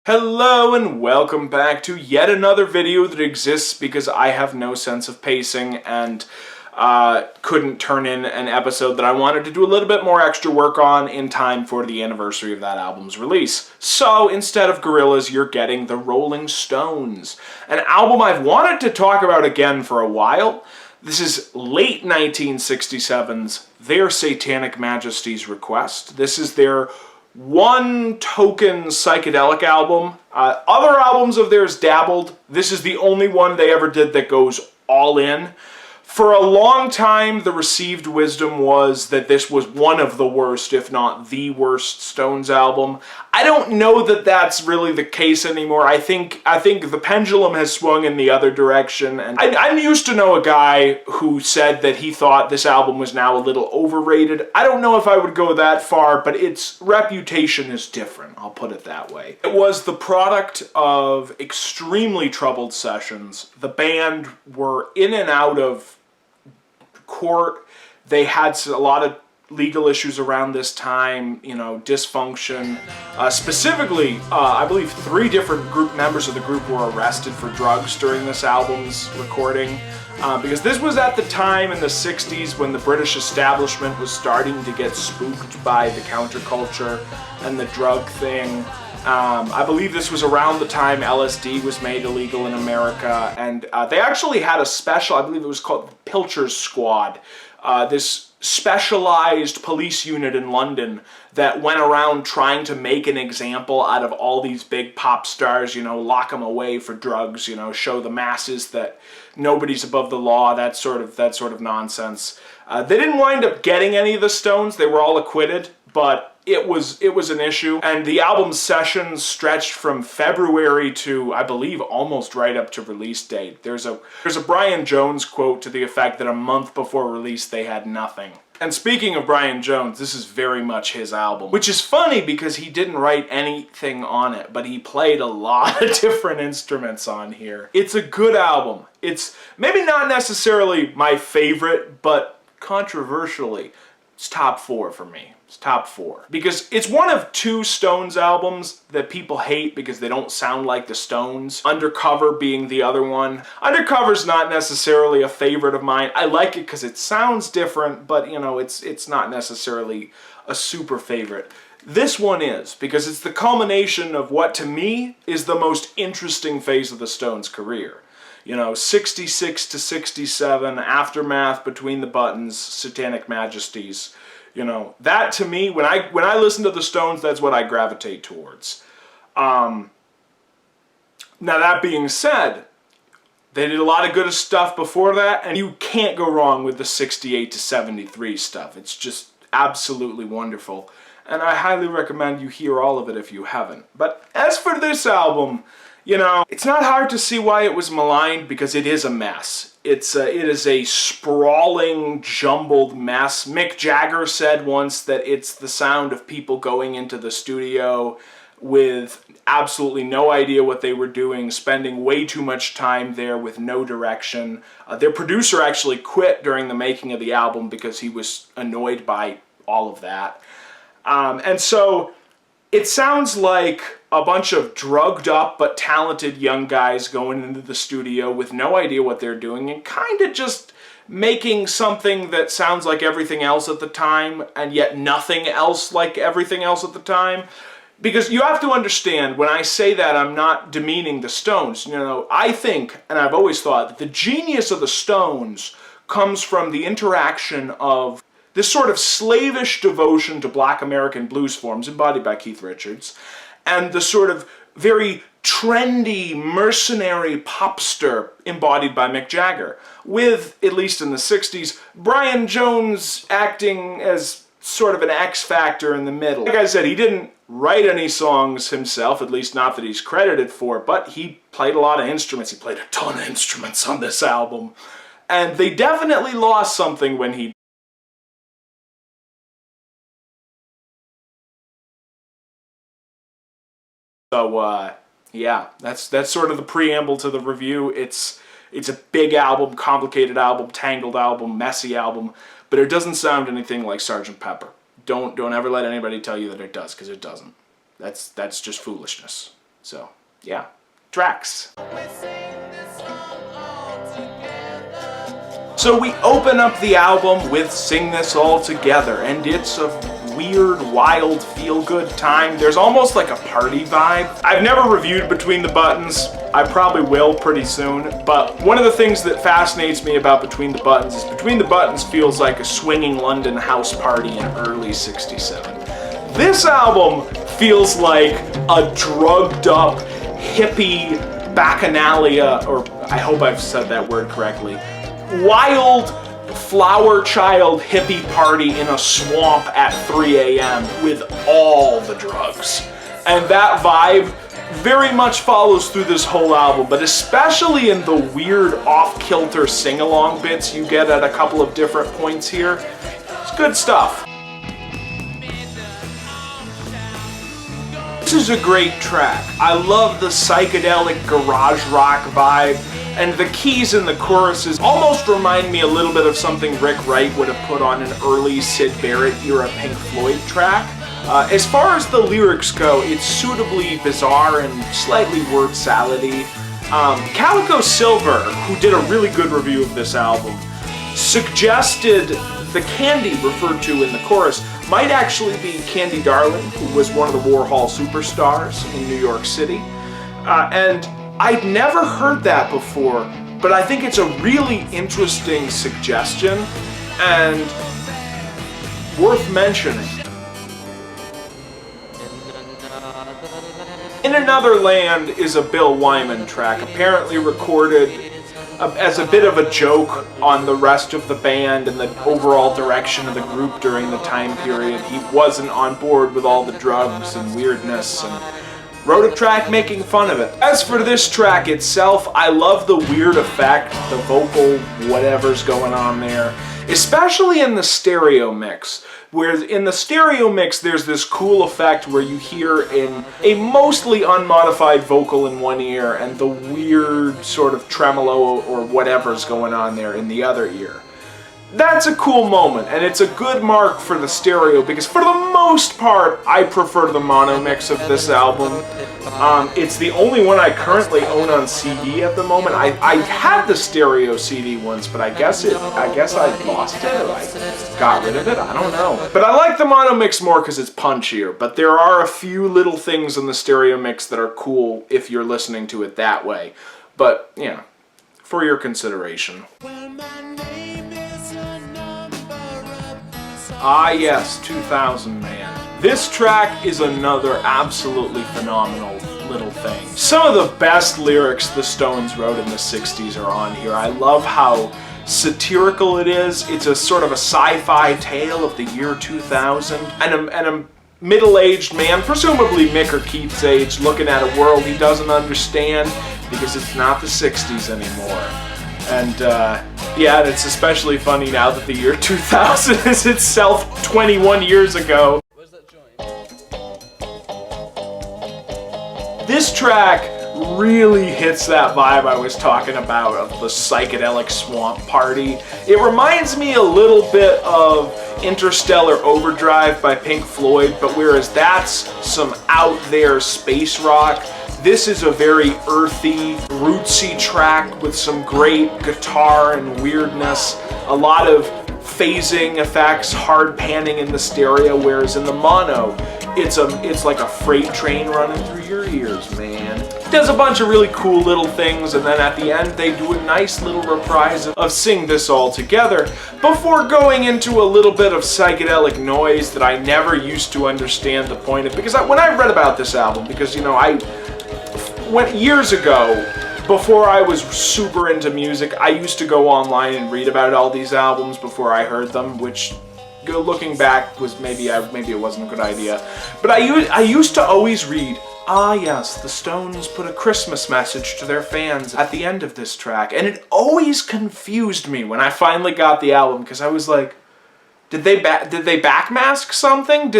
Hello and welcome back to yet another video that exists because I have no sense of pacing and couldn't turn in an episode that I wanted to do a little bit more extra work on in time for the anniversary of that album's release. So instead of Gorillaz, you're getting the Rolling Stones, an album I've wanted to talk about again for a while. This is late 1967's Their Satanic Majesties Request. This is their one token psychedelic album. Other albums of theirs dabbled. This is the only one they ever did that goes all in. For a long time, the received wisdom was that this was one of the worst, if not the worst, Stones album. I don't know that that's really the case anymore. I think the pendulum has swung in the other direction. And I used to know a guy who said that he thought this album was now a little overrated. I don't know if I would go that far, but its reputation is different, I'll put it that way. It was the product of extremely troubled sessions. The band were in and out of court. They had a lot of legal issues around this time, dysfunction. Specifically, I believe 3 different group members of the group were arrested for drugs during this album's recording. Because this was at the time in the 60s when the British establishment was starting to get spooked by the counterculture and the drug thing. I believe this was around the time LSD was made illegal in America, and they actually had a special, I believe it was called Pilcher's Squad, this specialized police unit in London that went around trying to make an example out of all these big pop stars, lock them away for drugs, show the masses that nobody's above the law, that sort of nonsense. They didn't wind up getting any of the Stones. They were all acquitted, but it was an issue, and the album's sessions stretched from February to, I believe, almost right up to release date. There's a Brian Jones quote to the effect that a month before release they had nothing. And speaking of Brian Jones, this is very much his album, which is funny because he didn't write anything on it, but he played a lot of different instruments on here. It's a good album. It's maybe not necessarily my favorite, but controversially, it's top 4 for me. It's top 4. Because it's one of 2 Stones albums that people hate because they don't sound like the Stones. Undercover being the other one. Undercover's not necessarily a favorite of mine. I like it because it sounds different, but it's not necessarily a super favorite. This one is, because it's the culmination of what to me is the most interesting phase of the Stones' career. 66 to 67, Aftermath, Between the Buttons, Satanic Majesties. That to me, when I listen to the Stones, that's what I gravitate towards. Now that being said, they did a lot of good stuff before that, and you can't go wrong with the 68 to 73 stuff. It's just absolutely wonderful, and I highly recommend you hear all of it if you haven't. But as for this album, it's not hard to see why it was maligned because it is a mess. It is a sprawling, jumbled mess. Mick Jagger said once that it's the sound of people going into the studio with absolutely no idea what they were doing, spending way too much time there with no direction. Their producer actually quit during the making of the album because he was annoyed by all of that. And so it sounds like a bunch of drugged up but talented young guys going into the studio with no idea what they're doing and kind of just making something that sounds like everything else at the time and yet nothing else like everything else at the time. Because you have to understand, when I say that, I'm not demeaning the Stones. I think, and I've always thought, that the genius of the Stones comes from the interaction of this sort of slavish devotion to Black American blues forms embodied by Keith Richards, and the sort of very trendy, mercenary popster embodied by Mick Jagger, with, at least in the 60s, Brian Jones acting as sort of an X factor in the middle. Like I said, he didn't write any songs himself, at least not that he's credited for, but he played a lot of instruments. He played a ton of instruments on this album, and they definitely lost something when he So, yeah, that's sort of the preamble to the review. It's a big album, complicated album, tangled album, messy album, but it doesn't sound anything like Sgt. Pepper. Don't ever let anybody tell you that it does, because it doesn't. That's just foolishness. So, yeah. Tracks. So we open up the album with Sing This All Together, and it's a weird, wild, feel-good time. There's almost like a party vibe. I've never reviewed Between the Buttons. I probably will pretty soon, but one of the things that fascinates me about Between the Buttons is Between the Buttons feels like a swinging London house party in early '67. This album feels like a drugged up, hippie bacchanalia, or I hope I've said that word correctly, wild flower child hippie party in a swamp at 3 a.m. with all the drugs. And that vibe very much follows through this whole album, but especially in the weird off-kilter sing-along bits you get at a couple of different points here. It's good stuff. This is a great track. I love the psychedelic garage rock vibe, and the keys in the choruses almost remind me a little bit of something Rick Wright would have put on an early Syd Barrett era Pink Floyd track. As far as the lyrics go, it's suitably bizarre and slightly word salady. Calico Silver, who did a really good review of this album, suggested the Candy referred to in the chorus might actually be Candy Darling, who was one of the Warhol superstars in New York City. And I'd never heard that before, but I think it's a really interesting suggestion and worth mentioning. In Another Land is a Bill Wyman track, apparently recorded as a bit of a joke on the rest of the band and the overall direction of the group during the time period. He wasn't on board with all the drugs and weirdness and wrote a track making fun of it. As for this track itself, I love the weird effect, the vocal whatever's going on there, especially in the stereo mix. Whereas in the stereo mix, there's this cool effect where you hear in a mostly unmodified vocal in one ear and the weird sort of tremolo or whatever's going on there in the other ear. That's a cool moment, and it's a good mark for the stereo because for the most part, I prefer the mono mix of this album. It's the only one I currently own on CD at the moment. I had the stereo CD once, but I guess I lost it or I got rid of it. I don't know. But I like the mono mix more because it's punchier. But there are a few little things in the stereo mix that are cool if you're listening to it that way. But yeah, for your consideration. Ah yes, 2000 Man. This track is another absolutely phenomenal little thing. Some of the best lyrics the Stones wrote in the 60s are on here. I love how satirical it is. It's a sort of a sci-fi tale of the year 2000. And a middle-aged man, presumably Mick or Keith's age, looking at a world he doesn't understand because it's not the 60s anymore. And yeah, it's especially funny now that the year 2000 is itself 21 years ago. Where's that joint? This track really hits that vibe I was talking about of the psychedelic swamp party. It reminds me a little bit of Interstellar Overdrive by Pink Floyd, but whereas that's some out there space rock, this is a very earthy, rootsy track with some great guitar and weirdness, a lot of phasing effects, hard panning in the stereo, whereas in the mono, it's like a freight train running through your ears, man. It does a bunch of really cool little things, and then at the end they do a nice little reprise of Sing This All Together before going into a little bit of psychedelic noise that I never used to understand the point of, because when I read about this album, because you know, years ago, before I was super into music, I used to go online and read about all these albums before I heard them, which, looking back, was maybe it wasn't a good idea. But I used to always read, ah yes, the Stones put a Christmas message to their fans at the end of this track, and it always confused me when I finally got the album, because I was like, did they backmask something?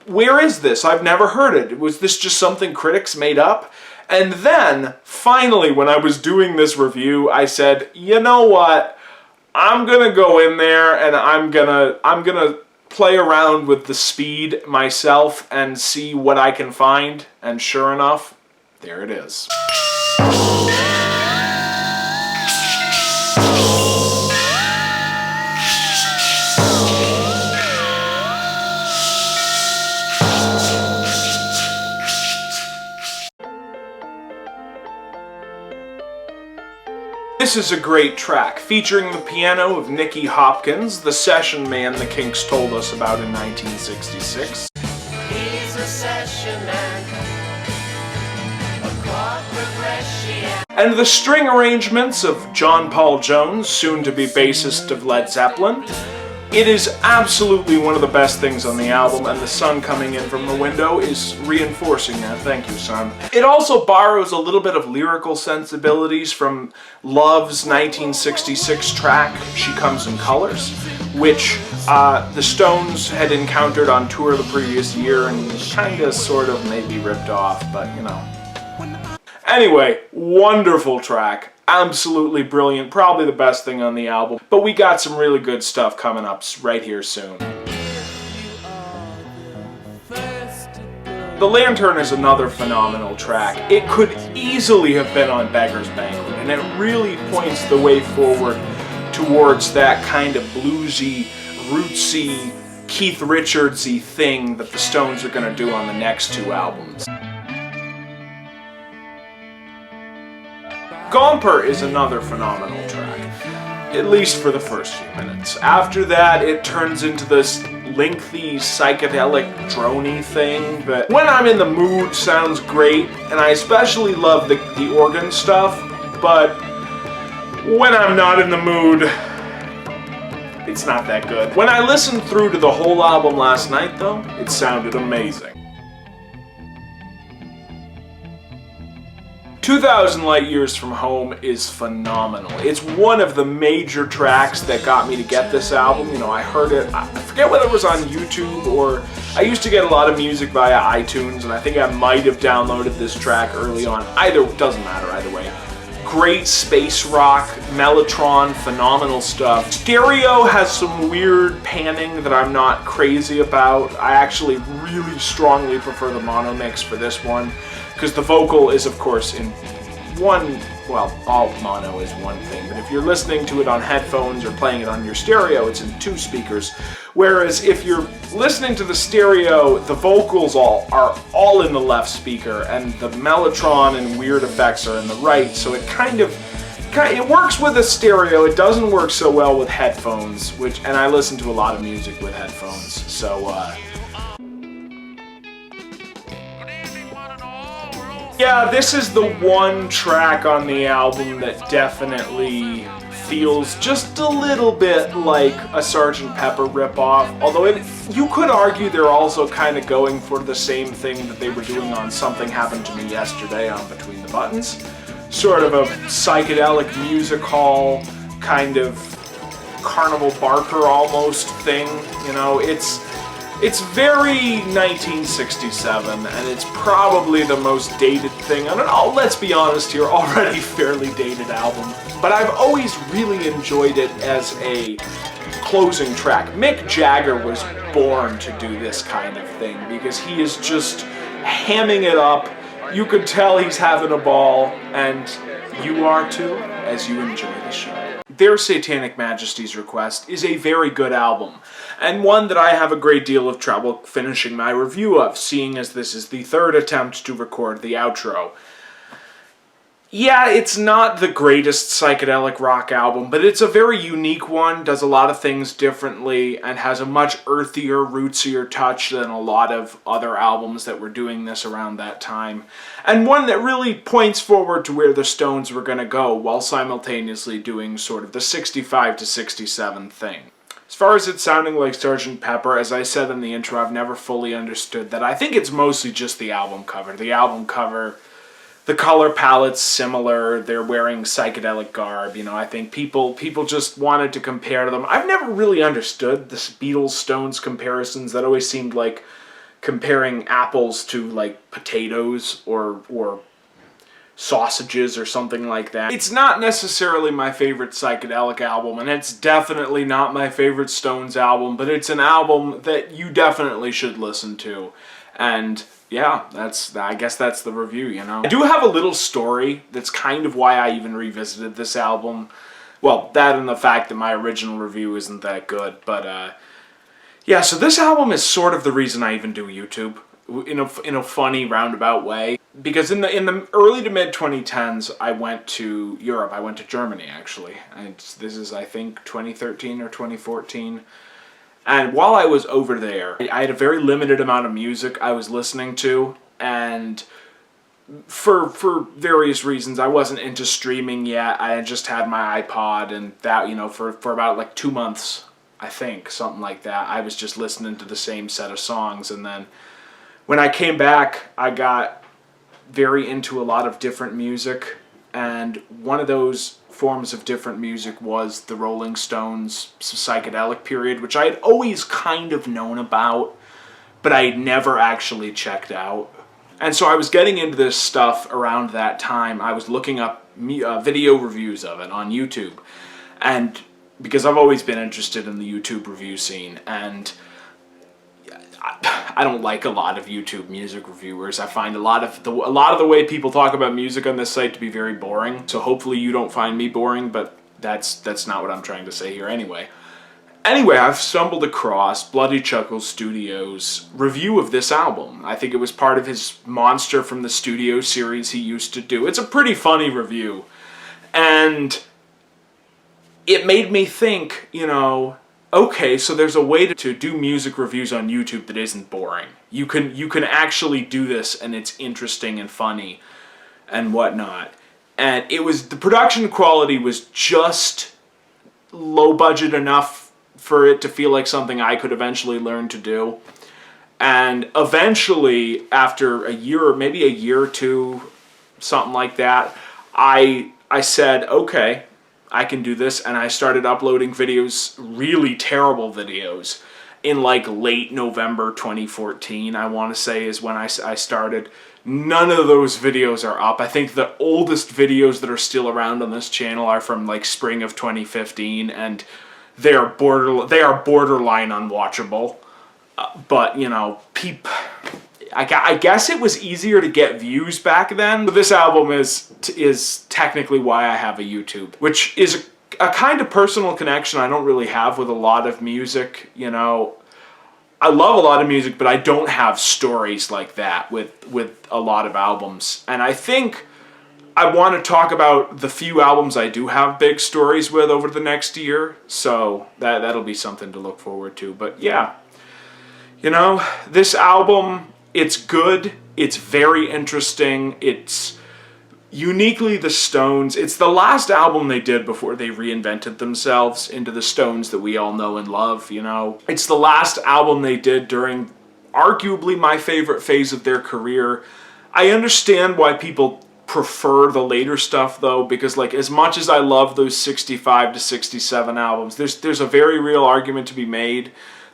Where is this? I've never heard it. Was this just something critics made up? And then, finally, when I was doing this review, I said, you know what? I'm gonna go in there and I'm gonna play around with the speed myself and see what I can find, and sure enough, there it is. This is a great track, featuring the piano of Nicky Hopkins, the session man the Kinks told us about in 1966. He's a session man, a chord progression. And the string arrangements of John Paul Jones, soon to be bassist of Led Zeppelin. It is absolutely one of the best things on the album, and the sun coming in from the window is reinforcing that. Thank you, sun. It also borrows a little bit of lyrical sensibilities from Love's 1966 track, She Comes in Colors, which the Stones had encountered on tour the previous year and kinda sort of maybe ripped off, but you know. Anyway, wonderful track. Absolutely brilliant, probably the best thing on the album, but we got some really good stuff coming up right here soon. The Lantern is another phenomenal track. It could easily have been on Beggar's Banquet, and it really points the way forward towards that kind of bluesy, rootsy, Keith Richards-y thing that the Stones are going to do on the next two albums. Gomper is another phenomenal track, at least for the first few minutes. After that, it turns into this lengthy, psychedelic, drony thing that, when I'm in the mood, sounds great, and I especially love the organ stuff, but when I'm not in the mood, it's not that good. When I listened through to the whole album last night, though, it sounded amazing. 2,000 Light Years from Home is phenomenal. It's one of the major tracks that got me to get this album. You know, I heard it, I forget whether it was on YouTube or I used to get a lot of music via iTunes, and I think I might have downloaded this track early on. Either, doesn't matter either way. Great space rock, Mellotron, phenomenal stuff. Stereo has some weird panning that I'm not crazy about. I actually really strongly prefer the mono mix for this one, because the vocal is, of course, in one, well, all mono is one thing, but if you're listening to it on headphones or playing it on your stereo, it's in two speakers. Whereas if you're listening to the stereo, the vocals are all in the left speaker, and the Mellotron and weird effects are in the right, so it it works with a stereo. It doesn't work so well with headphones, and I listen to a lot of music with headphones, so yeah, this is the one track on the album that definitely feels just a little bit like a Sgt. Pepper ripoff, although you could argue they're also kind of going for the same thing that they were doing on Something Happened to Me Yesterday on Between the Buttons. Sort of a psychedelic music hall, kind of Carnival Barker almost thing, you know, it's very 1967, and it's probably the most dated thing on it. Oh, let's be honest here, already fairly dated album. But I've always really enjoyed it as a closing track. Mick Jagger was born to do this kind of thing, because he is just hamming it up. You could tell he's having a ball, and you are too, as you enjoy the show. Their Satanic Majesties Request is a very good album, and one that I have a great deal of trouble finishing my review of, seeing as this is the third attempt to record the outro. Yeah, it's not the greatest psychedelic rock album, but it's a very unique one, does a lot of things differently, and has a much earthier, rootsier touch than a lot of other albums that were doing this around that time. And one that really points forward to where the Stones were going to go, while simultaneously doing sort of the 65 to 67 thing. As far as it sounding like Sgt. Pepper, as I said in the intro, I've never fully understood that. I think it's mostly just the album cover. The album cover, the color palette's similar, they're wearing psychedelic garb, you know, I think people just wanted to compare them. I've never really understood the Beatles-Stones comparisons. That always seemed like comparing apples to, like, potatoes, or Sausages or something like that. It's not necessarily my favorite psychedelic album, and it's definitely not my favorite Stones album, but it's an album that you definitely should listen to. And yeah, I guess that's the review, you know. I do have a little story that's kind of why I even revisited this album. Well, that and the fact that my original review isn't that good, but yeah, so this album is sort of the reason I even do YouTube, in a funny roundabout way. Because in the early to mid 2010s, I went to Europe. I went to Germany, actually. And this is, I think, 2013 or 2014. And while I was over there, I had a very limited amount of music I was listening to, and for various reasons, I wasn't into streaming yet. I had just had my iPod, and that, you know, for about like 2 months, I think, something like that, I was just listening to the same set of songs. And then when I came back, I got very into a lot of different music, and one of those forms of different music was the Rolling Stones' psychedelic period, which I had always kind of known about, but I had never actually checked out. And so I was getting into this stuff around that time. I was looking up video reviews of it on YouTube, and because I've always been interested in the YouTube review scene, and I don't like a lot of YouTube music reviewers. I find a lot of the way people talk about music on this site to be very boring. So hopefully you don't find me boring, but that's not what I'm trying to say here anyway. Anyway, I've stumbled across Bloody Chuckles Studios' review of this album. I think it was part of his Monster from the Studio series he used to do. It's a pretty funny review. And it made me think, you know, okay, so there's a way to do music reviews on YouTube that isn't boring. You can actually do this, and it's interesting and funny and whatnot. And the production quality was just low budget enough for it to feel like something I could eventually learn to do. And eventually, after a year, or maybe a year or two, something like that, I said, okay, I can do this, and I started uploading videos, really terrible videos, in like late November 2014, I want to say, is when I started. None of those videos are up. I think the oldest videos that are still around on this channel are from like spring of 2015, and they are borderline unwatchable. But, you know, I guess it was easier to get views back then. But this album is technically why I have a YouTube, which is a kind of personal connection I don't really have with a lot of music, you know. I love a lot of music, but I don't have stories like that with a lot of albums. And I think I want to talk about the few albums I do have big stories with over the next year, so that'll be something to look forward to. But yeah, you know, this album, it's good, it's very interesting, it's uniquely the Stones. It's the last album they did before they reinvented themselves into the Stones that we all know and love, you know. It's the last album they did during arguably my favorite phase of their career. I understand why people prefer the later stuff, though, because like as much as I love those 65 to 67 albums, there's a very real argument to be made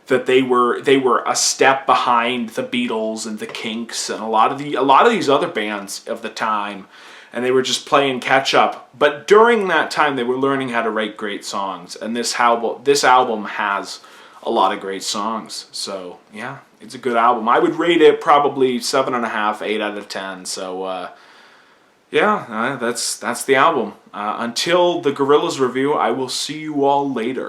that they were a step behind the Beatles and the Kinks and a lot of these other bands of the time, and they were just playing catch up. But during that time, they were learning how to write great songs, and this album has a lot of great songs. So yeah, it's a good album. I would rate it probably 7.5, 8 out of 10. So yeah, that's the album. Until the Gorillaz review, I will see you all later.